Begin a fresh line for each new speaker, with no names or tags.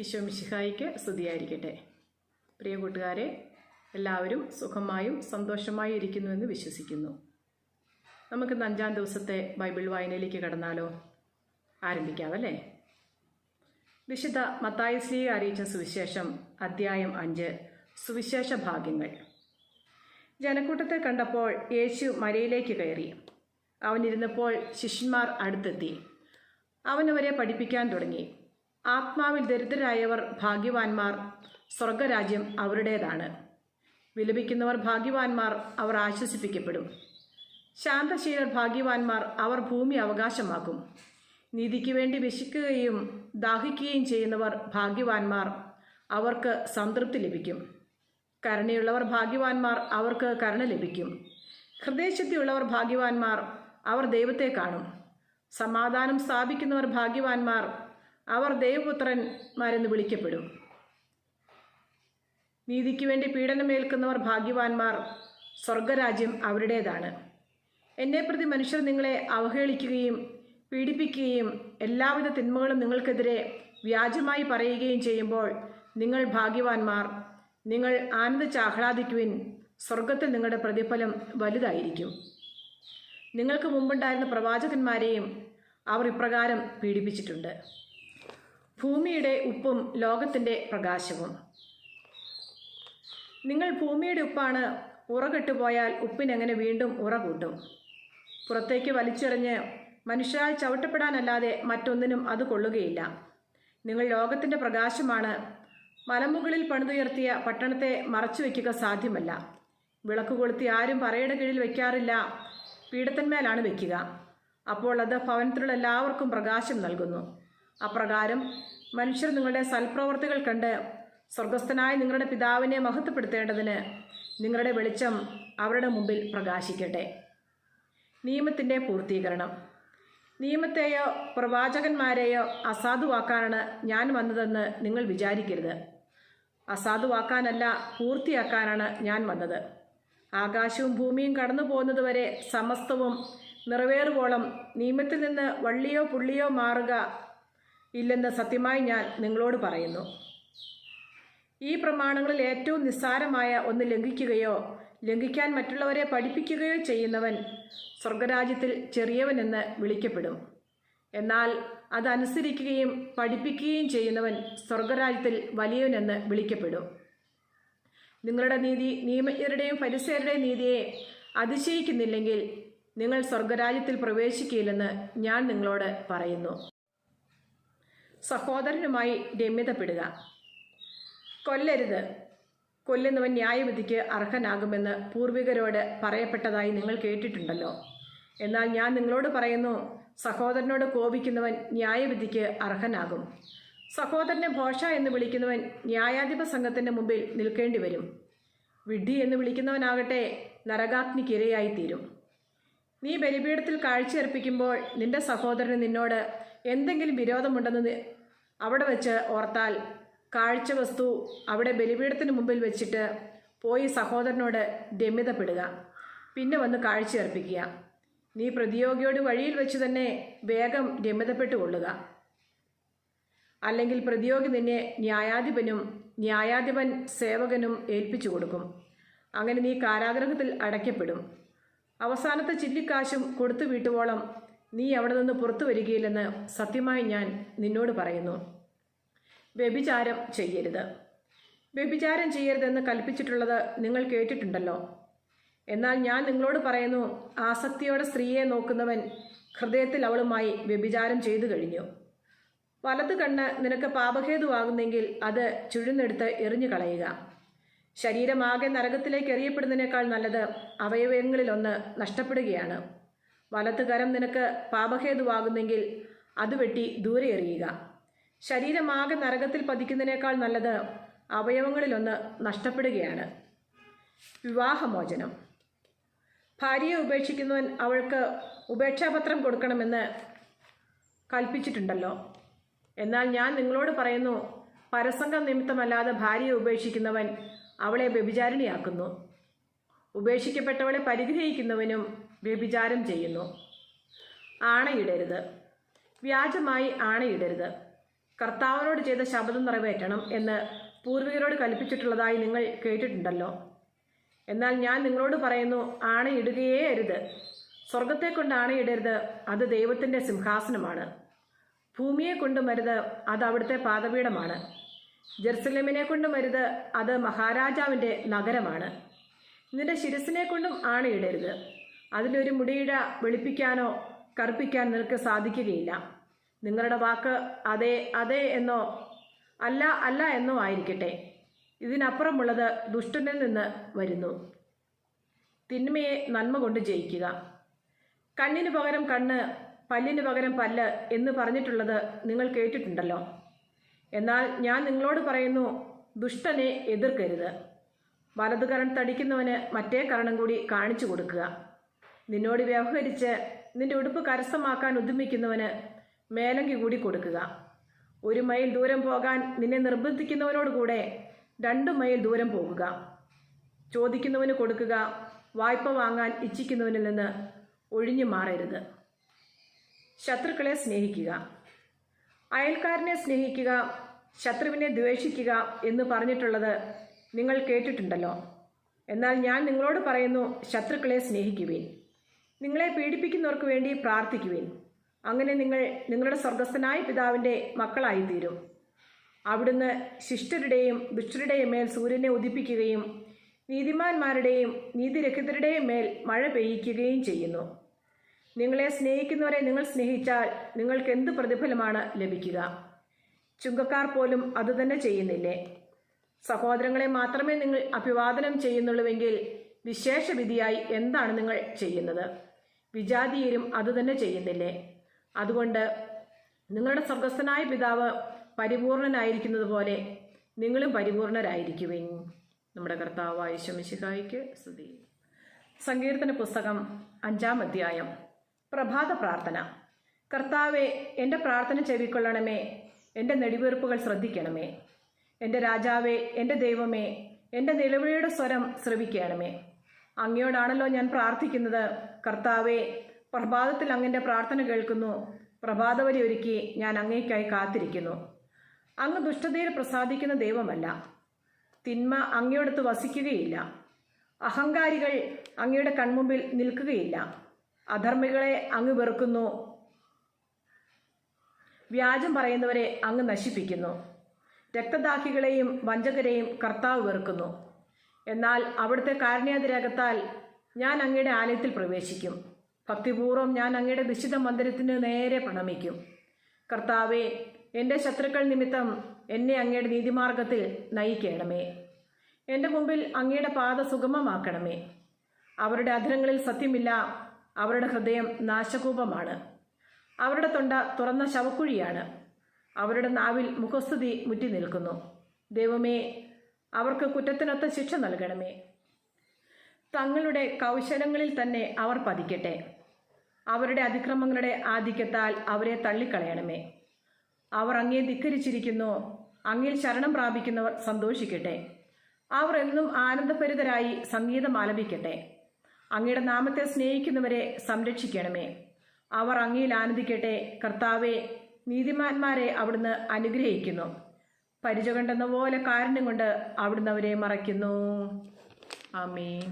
ഈശോ മിശിഹായിക്ക് സ്തുതിയായിരിക്കട്ടെ. പ്രിയ കൂട്ടുകാരെ, എല്ലാവരും സുഖമായും സന്തോഷമായും ഇരിക്കുന്നുവെന്ന് വിശ്വസിക്കുന്നു. നമുക്കിന്ന് 5-ാം ദിവസത്തെ ബൈബിൾ വായനയിലേക്ക് കടന്നാലോ? ആരംഭിക്കാമല്ലേ? വിശുദ്ധ മത്തായി ശ്ലീഹ അറിയിച്ച സുവിശേഷം അധ്യായം 5, സുവിശേഷ ഭാഗ്യങ്ങൾ. ജനക്കൂട്ടത്തെ കണ്ടപ്പോൾ യേശു മലയിലേക്ക് കയറി. അവനിരുന്നപ്പോൾ ശിഷ്യന്മാർ അടുത്തെത്തി. അവനവരെ പഠിപ്പിക്കാൻ തുടങ്ങി. ആത്മാവിൽ ദരിദ്രരായവർ ഭാഗ്യവാന്മാർ, സ്വർഗരാജ്യം അവരുടേതാണ്. വിലപിക്കുന്നവർ ഭാഗ്യവാന്മാർ, അവർ ആശ്വസിപ്പിക്കപ്പെടും. ശാന്തശീലർ ഭാഗ്യവാന്മാർ, അവർ ഭൂമി അവകാശമാക്കും. നീതിക്ക് വേണ്ടി വിശക്കുകയും ദാഹിക്കുകയും ചെയ്യുന്നവർ ഭാഗ്യവാന്മാർ, അവർക്ക് സംതൃപ്തി ലഭിക്കും. കരുണയുള്ളവർ ഭാഗ്യവാന്മാർ, അവർക്ക് കരുണ ലഭിക്കും. ഹൃദയശുദ്ധിയുള്ളവർ ഭാഗ്യവാന്മാർ, അവർ ദൈവത്തെ കാണും. സമാധാനം സ്ഥാപിക്കുന്നവർ ഭാഗ്യവാന്മാർ, അവർ ദൈവപുത്രന്മാരെന്ന് വിളിക്കപ്പെടും. നീതിക്ക് വേണ്ടി പീഡനമേൽക്കുന്നവർ ഭാഗ്യവാന്മാർ, സ്വർഗരാജ്യം അവരുടേതാണ്. എന്നെ പ്രതി മനുഷ്യർ നിങ്ങളെ അവഹേളിക്കുകയും പീഡിപ്പിക്കുകയും എല്ലാവിധ തിന്മകളും നിങ്ങൾക്കെതിരെ വ്യാജമായി പറയുകയും ചെയ്യുമ്പോൾ നിങ്ങൾ ഭാഗ്യവാന്മാർ. നിങ്ങൾ ആനന്ദിച്ചാഹ്ലാദിക്കുവിൻ, സ്വർഗത്തിൽ നിങ്ങളുടെ പ്രതിഫലം വലുതായിരിക്കും. നിങ്ങൾക്ക് മുമ്പുണ്ടായിരുന്ന പ്രവാചകന്മാരെയും അവർ ഇപ്രകാരം പീഡിപ്പിച്ചിട്ടുണ്ട്. ഭൂമിയുടെ ഉപ്പും ലോകത്തിൻ്റെ പ്രകാശവും. നിങ്ങൾ ഭൂമിയുടെ ഉപ്പാണ്. ഉറ കെട്ടുപോയാൽ ഉപ്പിനെങ്ങനെ വീണ്ടും ഉറ കൂട്ടും? പുറത്തേക്ക് വലിച്ചെറിഞ്ഞ് മനുഷ്യരാൽ ചവിട്ടപ്പെടാനല്ലാതെ മറ്റൊന്നിനും അത് കൊള്ളുകയില്ല. നിങ്ങൾ ലോകത്തിൻ്റെ പ്രകാശമാണ്. മലമുകളിൽ പണിതുയർത്തിയ പട്ടണത്തെ മറച്ചു വയ്ക്കുക സാധ്യമല്ല. വിളക്ക് കൊളുത്തി ആരും പറയുടെ കീഴിൽ വയ്ക്കാറില്ല, പീഠത്തിന്മേലാണ് വയ്ക്കുക. അപ്പോൾ അത് ഭവനത്തിലുള്ള എല്ലാവർക്കും പ്രകാശം നൽകുന്നു. അപ്രകാരം മനുഷ്യർ നിങ്ങളുടെ സൽപ്രവർത്തികൾ കണ്ട് സ്വർഗസ്ഥനായ നിങ്ങളുടെ പിതാവിനെ മഹത്വപ്പെടുത്തേണ്ടതിന് നിങ്ങളുടെ വെളിച്ചം അവരുടെ മുമ്പിൽ പ്രകാശിക്കട്ടെ. നിയമത്തിൻ്റെ പൂർത്തീകരണം. നിയമത്തെയോ പ്രവാചകന്മാരെയോ അസാധുവാക്കാനാണ് ഞാൻ വന്നതെന്ന് നിങ്ങൾ വിചാരിക്കരുത്. അസാധുവാക്കാനല്ല, പൂർത്തിയാക്കാനാണ് ഞാൻ വന്നത്. ആകാശവും ഭൂമിയും കടന്നു പോകുന്നതുവരെ സമസ്തവും നിറവേറുവോളം നിയമത്തിൽ നിന്ന് വള്ളിയോ പുള്ളിയോ മാറുക ഇല്ലെന്ന് സത്യമായി ഞാൻ നിങ്ങളോട് പറയുന്നു. ഈ പ്രമാണങ്ങളിൽ ഏറ്റവും നിസ്സാരമായ ഒന്ന് ലംഘിക്കുകയോ ലംഘിക്കാൻ മറ്റുള്ളവരെ പഠിപ്പിക്കുകയോ ചെയ്യുന്നവൻ സ്വർഗരാജ്യത്തിൽ ചെറിയവനെന്ന് വിളിക്കപ്പെടും. എന്നാൽ അതനുസരിക്കുകയും പഠിപ്പിക്കുകയും ചെയ്യുന്നവൻ സ്വർഗരാജ്യത്തിൽ വലിയവനെന്ന് വിളിക്കപ്പെടും. നിങ്ങളുടെ നീതി നിയമജ്ഞരുടെയും ഫരിസേയരുടെയും നീതിയെ അതിശയിക്കുന്നില്ലെങ്കിൽ നിങ്ങൾ സ്വർഗരാജ്യത്തിൽ പ്രവേശിക്കില്ലെന്ന് ഞാൻ നിങ്ങളോട് പറയുന്നു. സഹോദരനുമായി രമ്യതപ്പെടുക. കൊല്ലരുത്. കൊല്ലുന്നവൻ ന്യായവിധിക്ക് അർഹനാകുമെന്ന് പൂർവികരോട് പറയപ്പെട്ടതായി നിങ്ങൾ കേട്ടിട്ടുണ്ടല്ലോ. എന്നാൽ ഞാൻ നിങ്ങളോട് പറയുന്നു, സഹോദരനോട് കോപിക്കുന്നവൻ ന്യായവിധിക്ക് അർഹനാകും. സഹോദരനെ ഭോഷ എന്ന് വിളിക്കുന്നവൻ ന്യായാധിപ സംഘത്തിൻ്റെ മുമ്പിൽ നിൽക്കേണ്ടി വരും. വിഡ്ഢി എന്ന് വിളിക്കുന്നവനാകട്ടെ നരകാഗ്നിക്കിരയായിത്തീരും. നീ ബലിപീഠത്തിൽ കാഴ്ചയർപ്പിക്കുമ്പോൾ നിന്റെ സഹോദരന് നിന്നോട് എന്തെങ്കിലും വിരോധമുണ്ടെന്ന് അവിടെ വെച്ച് ഓർത്താൽ കാഴ്ച വസ്തു അവിടെ ബലിപീഠത്തിന് മുമ്പിൽ വെച്ചിട്ട് പോയി സഹോദരനോട് രമ്യതപ്പെടുക. പിന്നെ വന്ന് കാഴ്ചയർപ്പിക്കുക. നീ പ്രതിയോഗിയോട് വഴിയിൽ വെച്ച് തന്നെ വേഗം രമ്യതപ്പെട്ടു കൊള്ളുക. അല്ലെങ്കിൽ പ്രതിയോഗി നിന്നെ ന്യായാധിപനും ന്യായാധിപൻ സേവകനും ഏൽപ്പിച്ചു കൊടുക്കും. അങ്ങനെ നീ കാരാഗൃഹത്തിൽ അടയ്ക്കപ്പെടും. അവസാനത്തെ ചില്ലിക്കാശും കൊടുത്തു വീട്ടുവോളം നീ അവിടെ നിന്ന് പുറത്തു വരികയില്ലെന്ന് സത്യമായി ഞാൻ നിന്നോട് പറയുന്നു. വ്യഭിചാരം ചെയ്യരുത്. വ്യഭിചാരം ചെയ്യരുതെന്ന് കൽപ്പിച്ചിട്ടുള്ളത് നിങ്ങൾ കേട്ടിട്ടുണ്ടല്ലോ. എന്നാൽ ഞാൻ നിങ്ങളോട് പറയുന്നു, ആസക്തിയോടെ സ്ത്രീയെ നോക്കുന്നവൻ ഹൃദയത്തിൽ അവളുമായി വ്യഭിചാരം ചെയ്തു കഴിഞ്ഞു. വലതു കണ്ണ് നിനക്ക് പാപഹേതുവാകുന്നെങ്കിൽ അത് ചുഴുന്നെടുത്ത് എറിഞ്ഞു കളയുക. ശരീരമാകെ നരകത്തിലേക്ക് എറിയപ്പെടുന്നതിനേക്കാൾ നല്ലത് അവയവങ്ങളിലൊന്ന് നഷ്ടപ്പെടുകയാണ്. വലതു കരം നിനക്ക് പാപഹേതുവാകുന്നെങ്കിൽ അത് വെട്ടി ദൂരെ എറിയുക. ശരീരമാകെ നരകത്തിൽ പതിക്കുന്നതിനേക്കാൾ നല്ലത് അവയവങ്ങളിലൊന്ന് നഷ്ടപ്പെടുകയാണ്. വിവാഹമോചനം. ഭാര്യയെ ഉപേക്ഷിക്കുന്നവൻ അവൾക്ക് ഉപേക്ഷാപത്രം കൊടുക്കണമെന്ന് കൽപ്പിച്ചിട്ടുണ്ടല്ലോ. എന്നാൽ ഞാൻ നിങ്ങളോട് പറയുന്നു, പരസംഗം നിമിത്തമല്ലാതെ ഭാര്യയെ ഉപേക്ഷിക്കുന്നവൻ അവളെ വ്യഭിചാരിണിയാക്കുന്നു. ഉപേക്ഷിക്കപ്പെട്ടവളെ പരിഗ്രഹിക്കുന്നവനും വ്യഭിചാരം ചെയ്യുന്നു. ആണയിടരുത്. വ്യാജമായി ആണയിടരുത്. കർത്താവിനോട് ചെയ്ത ശപഥം നിറവേറ്റണം എന്ന് പൂർവികരോട് കൽപ്പിച്ചിട്ടുള്ളതായി നിങ്ങൾ കേട്ടിട്ടുണ്ടല്ലോ. എന്നാൽ ഞാൻ നിങ്ങളോട് പറയുന്നു, ആണയിടുകയേ അരുത്. സ്വർഗത്തെ കൊണ്ട് ആണയിടരുത്, അത് ദൈവത്തിൻ്റെ സിംഹാസനമാണ്. ഭൂമിയെ കൊണ്ടും അരുത്, അത് അവിടുത്തെ പാദപീഠമാണ്. ജെറുസലേമിനെ കൊണ്ടും അരുത്, അത് മഹാരാജാവിൻ്റെ നഗരമാണ്. നിന്റെ ശിരസിനെ കൊണ്ടും ആണയിടരുത്, അതിലൊരു മുടിയിഴ വെളുപ്പിക്കാനോ കറുപ്പിക്കാൻ നിനക്ക് സാധിക്കുകയില്ല. നിങ്ങളുടെ വാക്ക് അതെ അതെ എന്നോ അല്ല അല്ല എന്നോ ആയിരിക്കട്ടെ. ഇതിനപ്പുറമുള്ളത് ദുഷ്ടനിൽ നിന്ന് വരുന്നു. തിന്മയെ നന്മ കൊണ്ട് ജയിക്കുക. കണ്ണിന് പകരം കണ്ണ്, പല്ലിന് പകരം പല്ല് എന്ന് പറഞ്ഞിട്ടുള്ളത് നിങ്ങൾ കേട്ടിട്ടുണ്ടല്ലോ. എന്നാൽ ഞാൻ നിങ്ങളോട് പറയുന്നു, ദുഷ്ടനെ എതിർക്കരുത്. വലതു കരൺ തടിക്കുന്നവന് മറ്റേ കരണം കൂടി കാണിച്ചു കൊടുക്കുക. നിന്നോട് വ്യവഹരിച്ച് നിന്റെ ഉടുപ്പ് കരസ്ഥമാക്കാൻ ഉദ്യമിക്കുന്നവന് മേലങ്കി കൂടി കൊടുക്കുക. 1 മൈൽ ദൂരം പോകാൻ നിന്നെ നിർബന്ധിക്കുന്നവനോട് കൂടെ 2 മൈൽ ദൂരം പോകുക. ചോദിക്കുന്നവന് കൊടുക്കുക, വായ്പ വാങ്ങാൻ ഇച്ഛിക്കുന്നവനിൽ നിന്ന് ഒഴിഞ്ഞു മാറരുത്. ശത്രുക്കളെ സ്നേഹിക്കുക. അയൽക്കാരനെ സ്നേഹിക്കുക, ശത്രുവിനെ ദ്വേഷിക്കുക എന്ന് പറഞ്ഞിട്ടുള്ളത് നിങ്ങൾ കേട്ടിട്ടുണ്ടല്ലോ. എന്നാൽ ഞാൻ നിങ്ങളോട് പറയുന്നു, ശത്രുക്കളെ സ്നേഹിക്കുവിൻ, നിങ്ങളെ പീഡിപ്പിക്കുന്നവർക്ക് വേണ്ടി പ്രാർത്ഥിക്കുവിൻ. അങ്ങനെ നിങ്ങൾ നിങ്ങളുടെ സ്വർഗസ്ഥനായ പിതാവിൻ്റെ മക്കളായിത്തീരും. അവിടുന്ന് ശിഷ്ടരുടെയും ദുഷ്ടരുടെയും മേൽ സൂര്യനെ ഉദിപ്പിക്കുകയും നീതിമാന്മാരുടെയും നീതിരഹിതരുടെയും മേൽ മഴ പെയ്യിക്കുകയും ചെയ്യുന്നു. നിങ്ങളെ സ്നേഹിക്കുന്നവരെ നിങ്ങൾ സ്നേഹിച്ചാൽ നിങ്ങൾക്ക് എന്ത് പ്രതിഫലമാണ് ലഭിക്കുക? ചുങ്കക്കാർ പോലും അതുതന്നെ ചെയ്യുന്നില്ലേ? സഹോദരങ്ങളെ മാത്രമേ നിങ്ങൾ അഭിവാദനം ചെയ്യുന്നുള്ളൂവെങ്കിൽ വിശേഷ വിധിയായി എന്താണ് നിങ്ങൾ ചെയ്യുന്നത്? വിജാതീയരും അതുതന്നെ ചെയ്യുന്നില്ലേ? അതുകൊണ്ട് നിങ്ങളുടെ സ്വർഗസ്ഥനായ പിതാവ് പരിപൂർണനായിരിക്കുന്നത് പോലെ നിങ്ങളും പരിപൂർണരായിരിക്കുവിൻ. നമ്മുടെ കർത്താവായ യേശു മിശിഹായ്ക്ക് സ്തുതി. സങ്കീർത്തന പുസ്തകം 5-ാം അധ്യായം. പ്രഭാത പ്രാർത്ഥന. കർത്താവെ, എൻ്റെ പ്രാർത്ഥന ചെവിക്കൊള്ളണമേ, എൻ്റെ നെടുവീർപ്പുകൾ ശ്രദ്ധിക്കണമേ. എൻ്റെ രാജാവേ, എൻ്റെ ദൈവമേ, എൻ്റെ നിലവിളിയുടെ സ്വരം ശ്രവിക്കണമേ. അങ്ങയോടാണല്ലോ ഞാൻ പ്രാർത്ഥിക്കുന്നത്. കർത്താവെ, പ്രഭാതത്തിൽ അങ്ങൻ്റെ പ്രാർത്ഥന കേൾക്കുന്നു. പ്രഭാതവലി ഒരുക്കി ഞാൻ അങ്ങേക്കായി കാത്തിരിക്കുന്നു. അങ്ങ് ദുഷ്ടതയിൽ പ്രസാദിക്കുന്ന ദൈവമല്ല. തിന്മ അങ്ങയോടത്ത് വസിക്കുകയില്ല. അഹങ്കാരികൾ അങ്ങയുടെ കൺമുമ്പിൽ നിൽക്കുകയില്ല. അധർമ്മികളെ അങ്ങ് വെറുക്കുന്നു. വ്യാജം പറയുന്നവരെ അങ്ങ് നശിപ്പിക്കുന്നു. രക്തദാഹികളെയും വഞ്ചകരെയും കർത്താവ് വെറുക്കുന്നു. എന്നാൽ അവിടുത്തെ കാരുണ്യാതിരേകത്താൽ ഞാൻ അങ്ങയുടെ ആലയത്തിൽ പ്രവേശിക്കും. ഭക്തിപൂർവ്വം ഞാൻ അങ്ങയുടെ വിശുദ്ധ മന്ദിരത്തിന് നേരെ പ്രണമിക്കും. കർത്താവെ, എൻ്റെ ശത്രുക്കൾ നിമിത്തം എന്നെ അങ്ങയുടെ നീതിമാർഗത്തിൽ നയിക്കണമേ. എൻ്റെ മുമ്പിൽ അങ്ങയുടെ പാത സുഗമമാക്കണമേ. അവരുടെ അധരങ്ങളിൽ സത്യമില്ല, അവരുടെ ഹൃദയം നാശകൂപമാണ്. അവരുടെ തൊണ്ട തുറന്ന ശവക്കുഴിയാണ്. അവരുടെ നാവിൽ മുഖസ്തുതി മുറ്റി നിൽക്കുന്നു. ദൈവമേ, അവർക്ക് കുറ്റത്തിനൊത്ത ശിക്ഷ നൽകണമേ. തങ്ങളുടെ കൗശലങ്ങളിൽ തന്നെ അവർ പതിക്കട്ടെ. അവരുടെ അതിക്രമങ്ങളുടെ ആധിക്യത്താൽ അവരെ തള്ളിക്കളയണമേ. അവർ അങ്ങേ ധിക്കരിച്ചിരിക്കുന്നു. അങ്ങിൽ ശരണം പ്രാപിക്കുന്നവർ സന്തോഷിക്കട്ടെ. അവർ എന്നും ആനന്ദഭരിതരായി സംഗീതം ആലപിക്കട്ടെ. അങ്ങയുടെ നാമത്തെ സ്നേഹിക്കുന്നവരെ സംരക്ഷിക്കണമേ. അവർ അങ്ങയിൽ ആനന്ദിക്കട്ടെ. കർത്താവെ, നീതിമാന്മാരെ അവിടുന്ന് അനുഗ്രഹിക്കുന്നു. പരിച കണ്ടെന്ന പോലെ കാരുണ്യം കൊണ്ട് അവിടുന്ന് അവരെ മറയ്ക്കുന്നു. ആമേൻ.